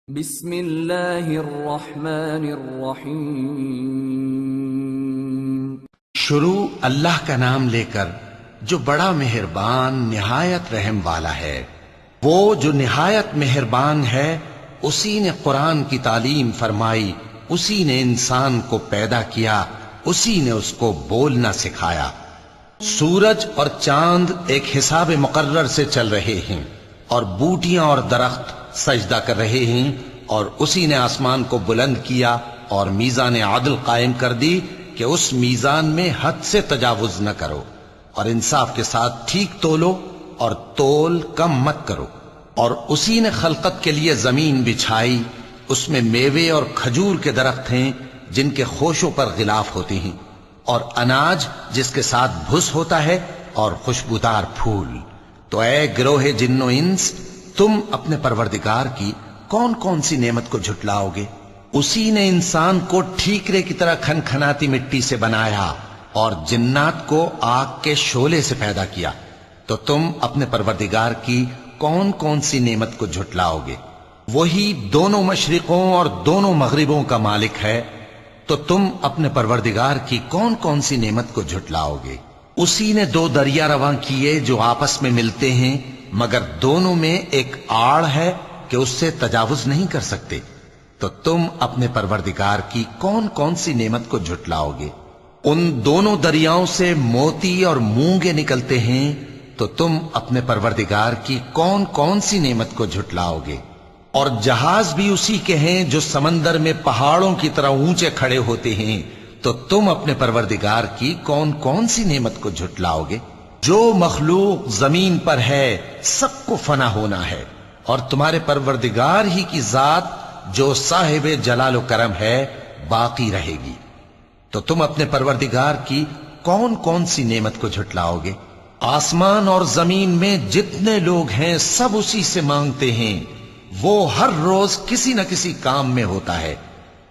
بسم اللہ الرحمن الرحیم۔ شروع اللہ کا نام لے کر جو بڑا مہربان نہایت رحم والا ہے۔ وہ جو نہایت مہربان ہے اسی نے قرآن کی تعلیم فرمائی، اسی نے انسان کو پیدا کیا، اسی نے اس کو بولنا سکھایا۔ سورج اور چاند ایک حساب مقرر سے چل رہے ہیں، اور بوٹیاں اور درخت سجدہ کر رہے ہیں، اور اسی نے آسمان کو بلند کیا اور میزان عدل قائم کر دی کہ اس میزان میں حد سے تجاوز نہ کرو، اور انصاف کے ساتھ ٹھیک تولو اور تول کم مت کرو۔ اور اسی نے خلقت کے لیے زمین بچھائی، اس میں میوے اور کھجور کے درخت ہیں جن کے خوشوں پر غلاف ہوتے ہیں، اور اناج جس کے ساتھ بھس ہوتا ہے، اور خوشبودار پھول۔ تو اے گروہ جن و انس، تم اپنے پروردگار کی کون کون سی نعمت کو جھٹلاؤ گے؟ اسی نے انسان کو ٹھیکرے کی طرح کھنکھناتی مٹی سے بنایا اور جنات کو آگ کے شعلے سے پیدا کیا، تو تم اپنے پروردگار کی کون کون سی نعمت کو جھٹلاؤ گے؟ وہی دونوں مشرقوں اور دونوں مغربوں کا مالک ہے، تو تم اپنے پروردگار کی کون کون سی نعمت کو جھٹلاؤ گے؟ اسی نے دو دریا رواں کیے جو آپس میں ملتے ہیں، مگر دونوں میں ایک آڑ ہے کہ اس سے تجاوز نہیں کر سکتے، تو تم اپنے پروردگار کی کون کون سی نعمت کو جھٹلاؤ گے؟ ان دونوں دریاؤں سے موتی اور مونگے نکلتے ہیں، تو تم اپنے پروردگار کی کون کون سی نعمت کو جھٹلاؤ گے؟ اور جہاز بھی اسی کے ہیں جو سمندر میں پہاڑوں کی طرح اونچے کھڑے ہوتے ہیں، تو تم اپنے پروردگار کی کون کون سی نعمت کو جھٹلاؤ گے؟ جو مخلوق زمین پر ہے سب کو فنا ہونا ہے، اور تمہارے پروردگار ہی کی ذات جو صاحب جلال و کرم ہے باقی رہے گی۔ تو تم اپنے پروردگار کی کون کون سی نعمت کو جھٹلاؤ گے؟ آسمان اور زمین میں جتنے لوگ ہیں سب اسی سے مانگتے ہیں، وہ ہر روز کسی نہ کسی کام میں ہوتا ہے،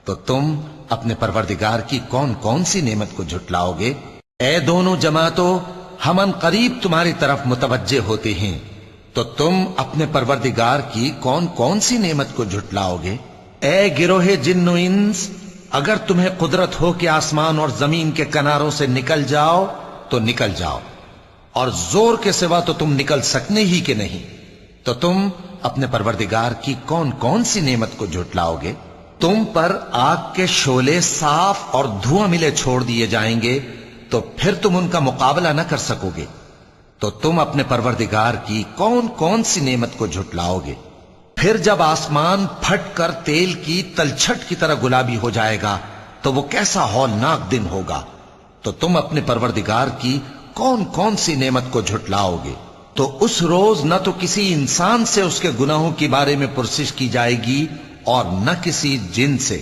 تو تم اپنے پروردگار کی کون کون سی نعمت کو جھٹلاؤ گے؟ اے دونوں جماعتوں، ہم ان قریب تمہاری طرف متوجہ ہوتے ہیں، تو تم اپنے پروردگار کی کون کون سی نعمت کو جھٹلاؤ گے؟ اے گروہ جن و انس، اگر تمہیں قدرت ہو کہ آسمان اور زمین کے کناروں سے نکل جاؤ تو نکل جاؤ، اور زور کے سوا تو تم نکل سکنے ہی کہ نہیں، تو تم اپنے پروردگار کی کون کون سی نعمت کو جھٹلاؤ گے؟ تم پر آگ کے شعلے صاف اور دھواں ملے چھوڑ دیے جائیں گے، تو پھر تم ان کا مقابلہ نہ کر سکو گے، تو تم اپنے پروردگار کی کون کون سی نعمت کو جھٹلاؤ گے؟ پھر جب آسمان پھٹ کر تیل کی تلچھٹ کی طرح گلابی ہو جائے گا تو وہ کیسا ہولناک دن ہوگا، تو تم اپنے پروردگار کی کون کون سی نعمت کو جھٹلاؤ گے؟ تو اس روز نہ تو کسی انسان سے اس کے گناہوں کے بارے میں پرسش کی جائے گی اور نہ کسی جن سے،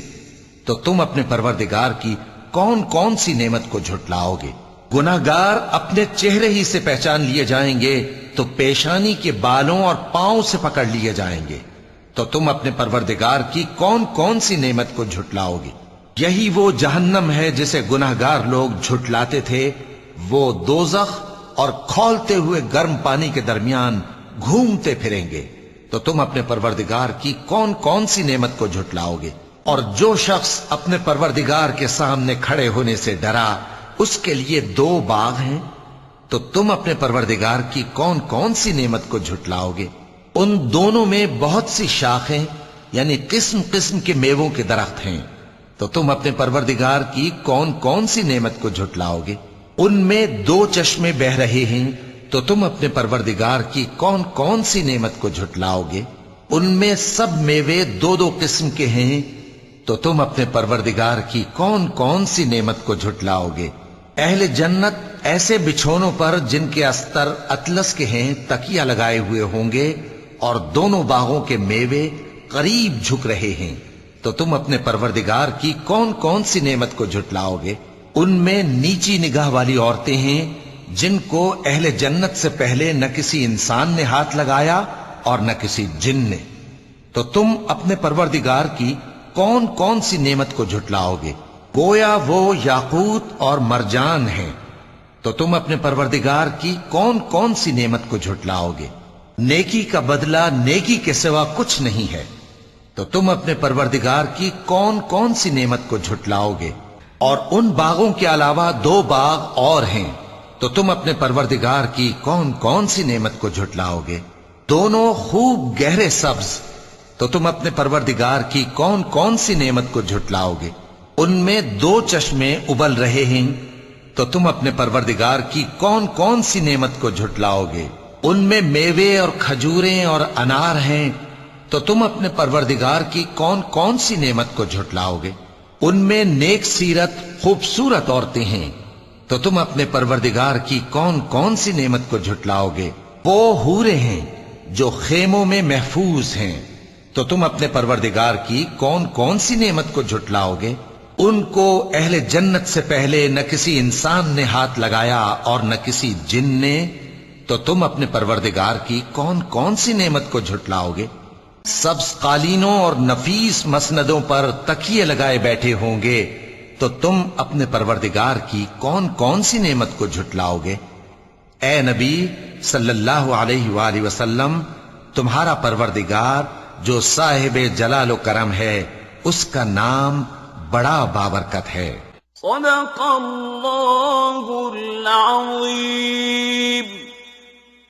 تو تم اپنے پروردگار کی کون کون سی نعمت کو جھٹلاؤ گے؟ گناہگار اپنے چہرے ہی سے پہچان لیے جائیں گے، تو پیشانی کے بالوں اور پاؤں سے پکڑ لیے جائیں گے، تو تم اپنے پروردگار کی کون کون سی نعمت کو جھٹلاؤ گے؟ یہی وہ جہنم ہے جسے گناہگار لوگ جھٹلاتے تھے، وہ دوزخ اور کھولتے ہوئے گرم پانی کے درمیان گھومتے پھریں گے، تو تم اپنے پروردگار کی کون کون سی نعمت کو جھٹلاؤ گے؟ اور جو شخص اپنے پروردگار کے سامنے کھڑے ہونے سے ڈرا، اس کے لیے دو باغ ہیں، تو تم اپنے پروردگار کی کون کون سی نعمت کو جھٹلاؤ گے؟ ان دونوں میں بہت سی شاخیں یعنی قسم قسم کے میووں کے درخت ہیں، تو تم اپنے پروردگار کی کون کون سی نعمت کو جھٹلاؤ گے؟ ان میں دو چشمے بہ رہے ہیں، تو تم اپنے پروردگار کی کون کون سی نعمت کو جھٹلاؤ گے؟ ان میں سب میوے دو دو قسم کے ہیں، تو تم اپنے پروردگار کی کون کون سی نعمت کو جھٹلاؤ گے؟ اہل جنت ایسے بچھونوں پر جن کے استر اطلس کے ہیں تکیہ لگائے ہوئے ہوں گے، اور دونوں باغوں کے میوے قریب جھک رہے ہیں، تو تم اپنے پروردگار کی کون کون سی نعمت کو جھٹلاؤ گے؟ ان میں نیچی نگاہ والی عورتیں ہیں جن کو اہل جنت سے پہلے نہ کسی انسان نے ہاتھ لگایا اور نہ کسی جن نے، تو تم اپنے پروردگار کی کون کون سی نعمت کو جھٹلاؤ گے؟ گویا وہ یاقوت اور مرجان ہیں، تو تم اپنے پروردگار کی کون کون سی نعمت کو جھٹلاؤ گے؟ نیکی کا بدلہ نیکی کے سوا کچھ نہیں ہے، تو تم اپنے پروردگار کی کون کون سی نعمت کو جھٹلاؤ گے؟ اور ان باغوں کے علاوہ 2 باغ اور ہیں، تو تم اپنے پروردگار کی کون کون سی نعمت کو جھٹلاؤ گے؟ دونوں خوب گہرے سبز، تو تم اپنے پروردگار کی کون کون سی نعمت کو جھٹلاؤ گے؟ ان میں 2 چشمے ابل رہے ہیں، تو تم اپنے پروردگار کی کون کون سی نعمت کو جھٹلاؤ گے؟ ان میں میوے اور کھجوریں اور انار ہیں، تو تم اپنے پروردگار کی کون کون سی نعمت کو جھٹلاؤ گے؟ ان میں نیک سیرت خوبصورت عورتیں ہیں، تو تم اپنے پروردگار کی کون کون سی نعمت کو جھٹلاؤ گے؟ وہ حوریں ہیں جو خیموں میں محفوظ ہیں، تو تم اپنے پروردگار کی کون کون سی نعمت کو جھٹلاؤ گے؟ ان کو اہل جنت سے پہلے نہ کسی انسان نے ہاتھ لگایا اور نہ کسی جن نے، تو تم اپنے پروردگار کی کون کون سی نعمت کو جھٹلاؤ گے؟ سبز قالینوں اور نفیس مسندوں پر تکیے لگائے بیٹھے ہوں گے، تو تم اپنے پروردگار کی کون کون سی نعمت کو جھٹلاؤ گے؟ اے نبی صلی اللہ علیہ وآلہ وسلم، تمہارا پروردگار جو صاحب جلال و کرم ہے، اس کا نام بڑا بابرکت ہے۔ صدق اللہ العظیم۔